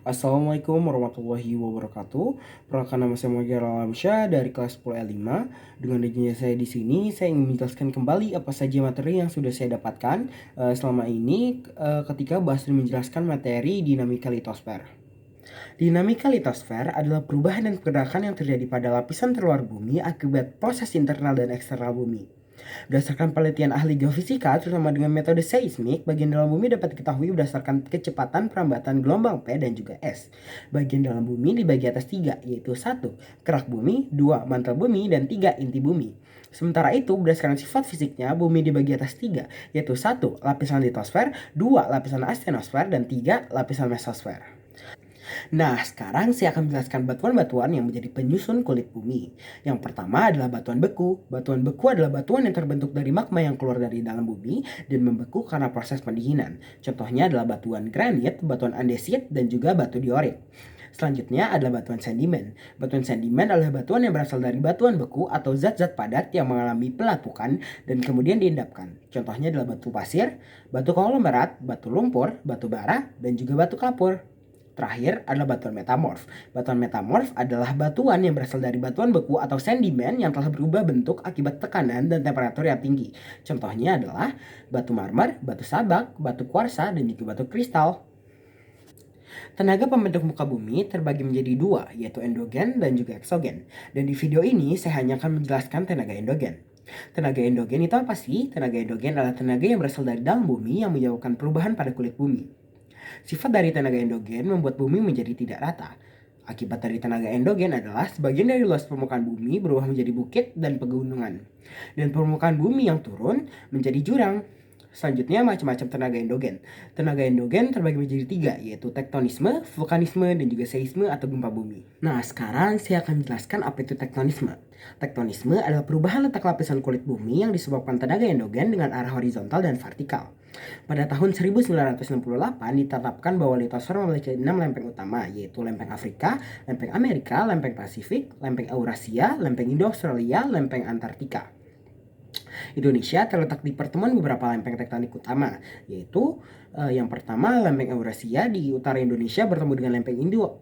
Assalamualaikum warahmatullahi wabarakatuh. Perkenalkan nama saya Muhammad Alamsyah dari kelas 10 L5. Dengan adanya saya di sini, saya ingin menjelaskan kembali apa saja materi yang sudah saya dapatkan selama ini ketika bahas dan menjelaskan materi dinamika litosfer. Dinamika litosfer adalah perubahan dan pergerakan yang terjadi pada lapisan terluar bumi akibat proses internal dan eksternal bumi. Berdasarkan penelitian ahli geofisika, terutama dengan metode seismik, bagian dalam bumi dapat diketahui berdasarkan kecepatan perambatan gelombang P dan juga S. Bagian dalam bumi dibagi atas 3, yaitu 1. Kerak bumi, 2. Mantel bumi, dan 3. Inti bumi. Sementara itu, berdasarkan sifat fisiknya, bumi dibagi atas 3, yaitu 1. Lapisan litosfer, 2. Lapisan astenosfer, dan 3. Lapisan mesosfer. Nah, sekarang saya akan menjelaskan batuan-batuan yang menjadi penyusun kulit bumi. Yang pertama adalah batuan beku. Batuan beku adalah batuan yang terbentuk dari magma yang keluar dari dalam bumi dan membeku karena proses pendinginan. Contohnya adalah batuan granit, batuan andesit, dan juga batu diorit. Selanjutnya adalah batuan sedimen. Batuan sedimen adalah batuan yang berasal dari batuan beku atau zat-zat padat yang mengalami pelapukan dan kemudian diendapkan. Contohnya adalah batu pasir, batu konglomerat, batu lumpur, batu bara, dan juga batu kapur. Terakhir adalah batuan metamorf. Batuan metamorf adalah batuan yang berasal dari batuan beku atau sedimen yang telah berubah bentuk akibat tekanan dan temperatur yang tinggi. Contohnya adalah batu marmer, batu sabak, batu kuarsa, dan juga batu kristal. Tenaga pembentuk muka bumi terbagi menjadi dua, yaitu endogen dan juga eksogen. Dan di video ini saya hanya akan menjelaskan tenaga endogen. Tenaga endogen itu apa sih? Tenaga endogen adalah tenaga yang berasal dari dalam bumi yang menyebabkan perubahan pada kulit bumi. Sifat dari tenaga endogen membuat bumi menjadi tidak rata. Akibat dari tenaga endogen adalah sebagian dari luas permukaan bumi berubah menjadi bukit dan pegunungan. Dan permukaan bumi yang turun menjadi jurang. Selanjutnya macam-macam tenaga endogen. Tenaga endogen terbagi menjadi 3, yaitu tektonisme, vulkanisme, dan juga seisme atau gempa bumi. Nah, sekarang saya akan menjelaskan apa itu tektonisme. Tektonisme adalah perubahan letak lapisan kulit bumi yang disebabkan tenaga endogen dengan arah horizontal dan vertikal. Pada tahun 1968 ditetapkan bahwa litosfer memiliki 6 lempeng utama, yaitu lempeng Afrika, lempeng Amerika, lempeng Pasifik, lempeng Eurasia, lempeng Indo-Australia, lempeng Antartika. Indonesia terletak di pertemuan beberapa lempeng tektonik utama, yaitu yang pertama lempeng Eurasia di utara Indonesia bertemu dengan lempeng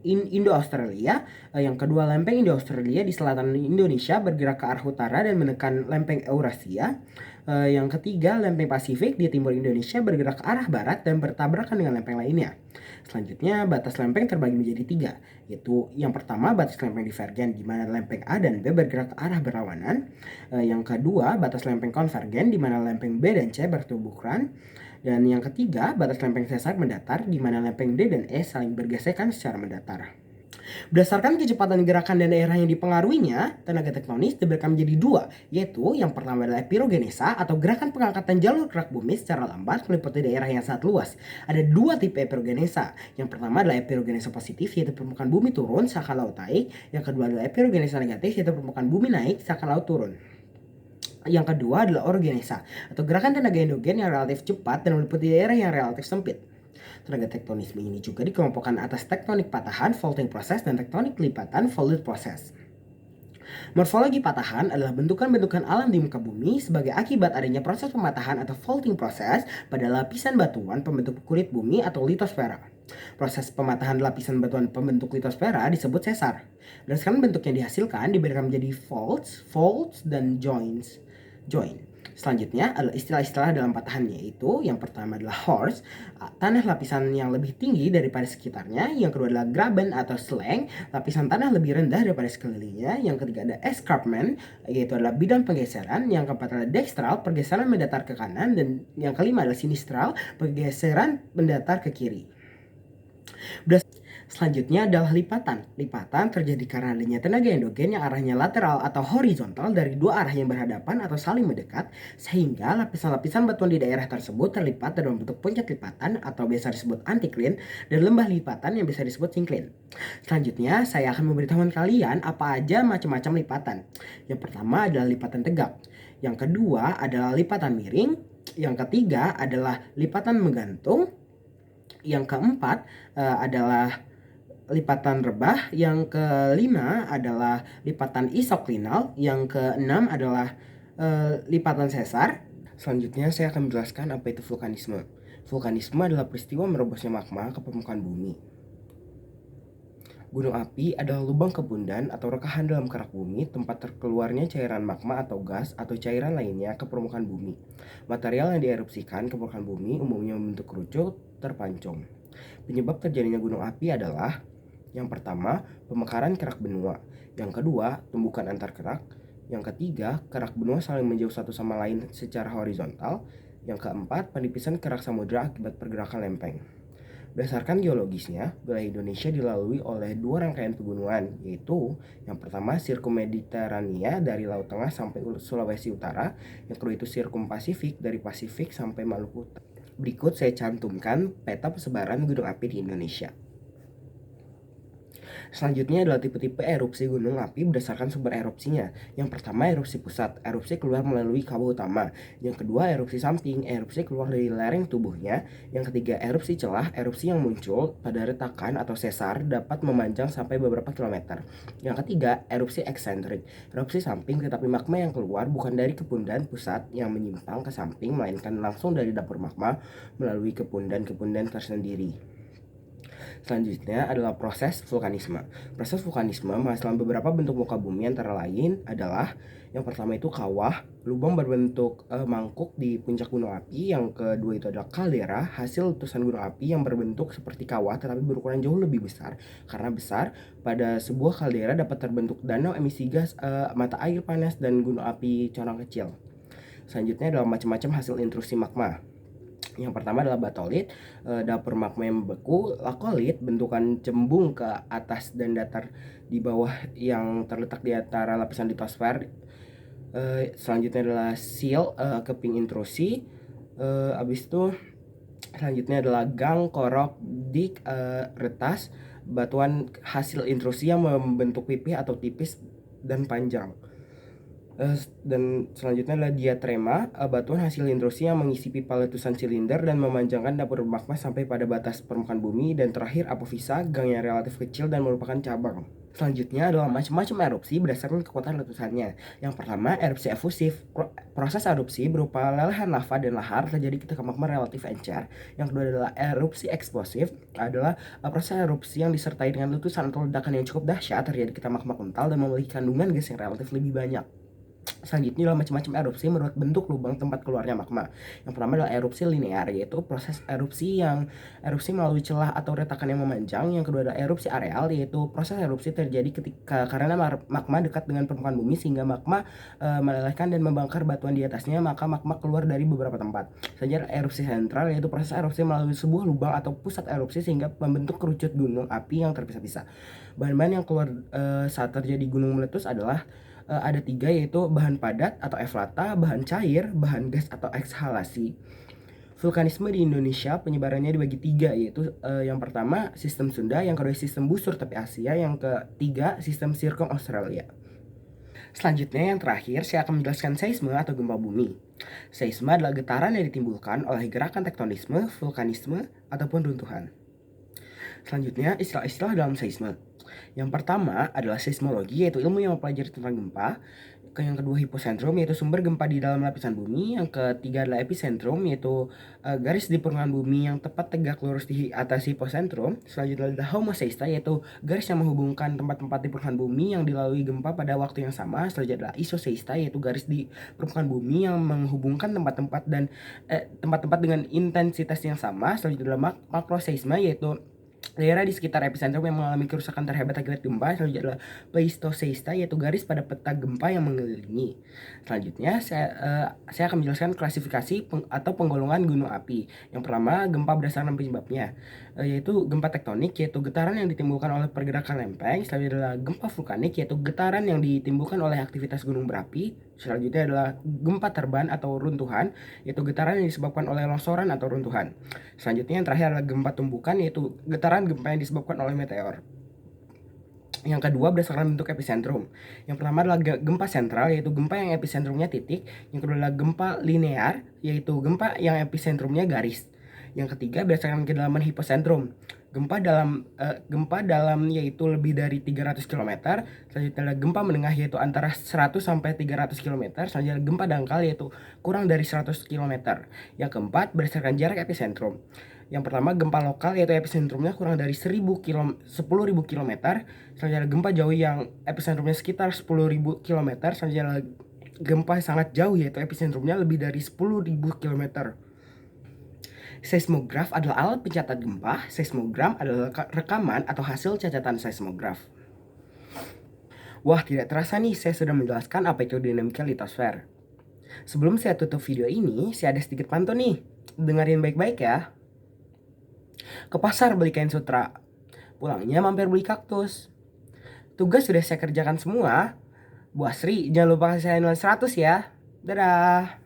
Indo-Australia. Yang kedua lempeng Indo-Australia di selatan Indonesia bergerak ke arah utara dan menekan lempeng Eurasia. Yang ketiga lempeng Pasifik di timur Indonesia bergerak ke arah barat dan bertabrakan dengan lempeng lainnya. Selanjutnya batas lempeng terbagi menjadi 3, yaitu yang pertama batas lempeng divergen di mana lempeng A dan B bergerak ke arah berlawanan. Yang kedua batas lempeng konvergen di mana lempeng B dan C bertuburan. Dan yang ketiga batas lempeng sesar mendatar di mana lempeng D dan E saling bergesekan secara mendatar. Berdasarkan kecepatan gerakan dan daerah yang dipengaruhinya, tenaga tektonis dibagi menjadi 2, yaitu yang pertama adalah epirogenesa atau gerakan pengangkatan jalur gerak bumi secara lambat meliputi daerah yang sangat luas. Ada 2 tipe epirogenesa. Yang pertama adalah epirogenesa positif, yaitu permukaan bumi turun seakan laut naik. Yang kedua adalah epirogenesa negatif, yaitu permukaan bumi naik seakan laut turun. Yang kedua adalah orogenesa atau gerakan tenaga endogen yang relatif cepat dan meliputi daerah yang relatif sempit. Tenaga tektonisme ini juga dikelompokkan atas tektonik patahan, faulting proses, dan tektonik lipatan, folded proses. Morfologi patahan adalah bentukan-bentukan alam di muka bumi sebagai akibat adanya proses pematahan atau faulting proses pada lapisan batuan pembentuk kulit bumi atau litosfera. Proses pematahan lapisan batuan pembentuk litosfera disebut sesar. Berdasarkan bentuk yang dihasilkan dibedakan menjadi faults, dan joint. Selanjutnya adalah istilah-istilah dalam patahan, yaitu yang pertama adalah horst, tanah lapisan yang lebih tinggi daripada sekitarnya. Yang kedua adalah graben atau slang, lapisan tanah lebih rendah daripada sekelilingnya. Yang ketiga ada escarpment, yaitu adalah bidang penggeseran. Yang keempat adalah dextral, pergeseran mendatar ke kanan. Dan yang kelima adalah sinistral, pergeseran mendatar ke kiri. Selanjutnya adalah lipatan. Lipatan terjadi karena adanya tenaga endogen yang arahnya lateral atau horizontal dari dua arah yang berhadapan atau saling mendekat, sehingga lapisan-lapisan batuan di daerah tersebut terlipat dalam bentuk puncak lipatan atau biasa disebut antiklin dan lembah lipatan yang bisa disebut sinklin. Selanjutnya saya akan memberitahukan kalian apa aja macam-macam lipatan. Yang pertama adalah lipatan tegak. Yang kedua adalah lipatan miring. Yang ketiga adalah lipatan menggantung. Yang keempat adalah lipatan rebah. Yang kelima adalah lipatan isoklinal. Yang keenam adalah lipatan sesar. Selanjutnya saya akan menjelaskan apa itu vulkanisme. Vulkanisme adalah peristiwa merebusnya magma ke permukaan bumi. Gunung api adalah lubang kepundan atau rekahan dalam kerak bumi tempat terkeluarnya cairan magma atau gas atau cairan lainnya ke permukaan bumi. Material yang dierupsikan ke permukaan bumi umumnya membentuk kerucut terpancung. Penyebab terjadinya gunung api adalah: yang pertama, pemekaran kerak benua. Yang kedua, tumbukan antar kerak. Yang ketiga, kerak benua saling menjauh satu sama lain secara horizontal. Yang keempat, penipisan kerak samudra akibat pergerakan lempeng. Berdasarkan geologisnya, wilayah Indonesia dilalui oleh dua rangkaian pegunungan, yaitu yang pertama Sirkum Mediterania dari Laut Tengah sampai Sulawesi Utara, yang kedua itu Sirkum Pasifik dari Pasifik sampai Maluku. Berikut saya cantumkan peta persebaran gunung api di Indonesia. Selanjutnya adalah tipe-tipe erupsi gunung api berdasarkan sumber erupsinya. Yang pertama, erupsi pusat. Erupsi keluar melalui kawah utama. Yang kedua, erupsi samping. Erupsi keluar dari lereng tubuhnya. Yang ketiga, erupsi celah. Erupsi yang muncul pada retakan atau sesar dapat memanjang sampai beberapa kilometer. Yang ketiga, erupsi eksentrik. Erupsi samping tetapi magma yang keluar bukan dari kepundan pusat yang menyimpang ke samping, melainkan langsung dari dapur magma melalui kepundan-kepundan tersendiri. Selanjutnya adalah proses vulkanisme. Proses vulkanisme menghasilkan beberapa bentuk muka bumi, antara lain adalah: yang pertama itu kawah, lubang berbentuk mangkuk di puncak gunung api. Yang kedua itu adalah kaldera, hasil letusan gunung api yang berbentuk seperti kawah tetapi berukuran jauh lebih besar. Karena besar, pada sebuah kaldera dapat terbentuk danau emisi gas, mata air panas, dan gunung api corong kecil. Selanjutnya adalah macam-macam hasil intrusi magma. Yang pertama adalah batolit, dapur magma yang membeku. Lakolit, bentukan cembung ke atas dan datar di bawah yang terletak di antara lapisan litosfer. Selanjutnya adalah seal, keping intrusi. Habis itu selanjutnya adalah gang, korok, dik, retas, batuan hasil intrusi yang membentuk pipih atau tipis dan panjang. Dan selanjutnya adalah diatrema, batuan hasil intrusi yang mengisi pipa letusan silinder dan memanjangkan dapur magma sampai pada batas permukaan bumi. Dan terakhir apofisa, gang yang relatif kecil dan merupakan cabang. Selanjutnya adalah macam-macam erupsi berdasarkan kekuatan letusannya. Yang pertama, erupsi efusif. Proses erupsi berupa lelehan lava dan lahar terjadi ketika magma relatif encer. Yang kedua adalah erupsi eksplosif, adalah proses erupsi yang disertai dengan letusan atau ledakan yang cukup dahsyat terjadi ketika magma kental dan memiliki kandungan gas yang relatif lebih banyak. Selanjutnya adalah macam-macam erupsi menurut bentuk lubang tempat keluarnya magma. Yang pertama adalah erupsi linear, yaitu proses erupsi melalui celah atau retakan yang memanjang. Yang kedua adalah erupsi areal, yaitu proses erupsi terjadi ketika karena magma dekat dengan permukaan bumi sehingga magma melelehkan dan membakar batuan di atasnya, maka magma keluar dari beberapa tempat. Selanjutnya erupsi sentral, yaitu proses erupsi melalui sebuah lubang atau pusat erupsi sehingga membentuk kerucut gunung api yang terpisah-pisah. Bahan-bahan yang keluar saat terjadi gunung meletus adalah ada 3, yaitu bahan padat atau eflata, bahan cair, bahan gas atau ekshalasi. Vulkanisme di Indonesia penyebarannya dibagi 3, yaitu yang pertama sistem Sunda, yang kedua sistem busur tepi Asia, yang ketiga sistem sirkum Australia. Selanjutnya yang terakhir saya akan menjelaskan seisme atau gempa bumi. Seisme adalah getaran yang ditimbulkan oleh gerakan tektonisme, vulkanisme, ataupun runtuhan. Selanjutnya istilah-istilah dalam seisme. Yang pertama adalah seismologi, yaitu ilmu yang mempelajari tentang gempa. Yang kedua hipocentrum, yaitu sumber gempa di dalam lapisan bumi. Yang ketiga adalah epicentrum, yaitu garis di permukaan bumi yang tepat tegak lurus di atas hipocentrum. Selanjutnya adalah homoseista, yaitu garis yang menghubungkan tempat-tempat di permukaan bumi yang dilalui gempa pada waktu yang sama. Selanjutnya adalah isoseista, yaitu garis di permukaan bumi yang menghubungkan tempat-tempat dengan intensitas yang sama. Selanjutnya adalah makroseisma, yaitu daerah di sekitar epicentrum yang mengalami kerusakan terhebat akibat gempa. Selanjutnya adalah pleistoseista, yaitu garis pada peta gempa yang mengelilingi. Selanjutnya saya akan menjelaskan klasifikasi atau penggolongan gunung api. Yang pertama, gempa berdasarkan penyebabnya, yaitu gempa tektonik, yaitu getaran yang ditimbulkan oleh pergerakan lempeng. Selanjutnya adalah gempa vulkanik, yaitu getaran yang ditimbulkan oleh aktivitas gunung berapi. Selanjutnya adalah gempa terban atau runtuhan, yaitu getaran yang disebabkan oleh longsoran atau runtuhan. Selanjutnya yang terakhir adalah gempa tumbukan, yaitu getaran gempa yang disebabkan oleh meteor. Yang kedua berdasarkan bentuk epicentrum. Yang pertama adalah gempa sentral, yaitu gempa yang epicentrumnya titik. Yang kedua adalah gempa linear, yaitu gempa yang epicentrumnya garis. Yang ketiga berdasarkan kedalaman hipocentrum. Gempa dalam yaitu lebih dari 300 km. Selanjutnya adalah gempa menengah, yaitu antara 100 sampai 300 km. Selanjutnya gempa dangkal, yaitu kurang dari 100 km. Yang keempat berdasarkan jarak epicentrum. Yang pertama gempa lokal yaitu epicentrumnya kurang dari 10.000 km. Selanjutnya ada gempa jauh yang epicentrumnya sekitar 10.000 km. Selanjutnya ada gempa sangat jauh yaitu epicentrumnya lebih dari 10.000 km. Seismograf adalah alat pencatat gempa. Seismogram adalah rekaman atau hasil catatan seismograf. Wah, tidak terasa nih saya sudah menjelaskan apa itu dinamika litosfer. Sebelum saya tutup video ini, saya ada sedikit pantun nih. Dengerin baik-baik ya. Ke pasar beli kain sutra. Pulangnya mampir beli kaktus. Tugas sudah saya kerjakan semua. Bu Asri, jangan lupa kasih saya nilai 100 ya. Dadah.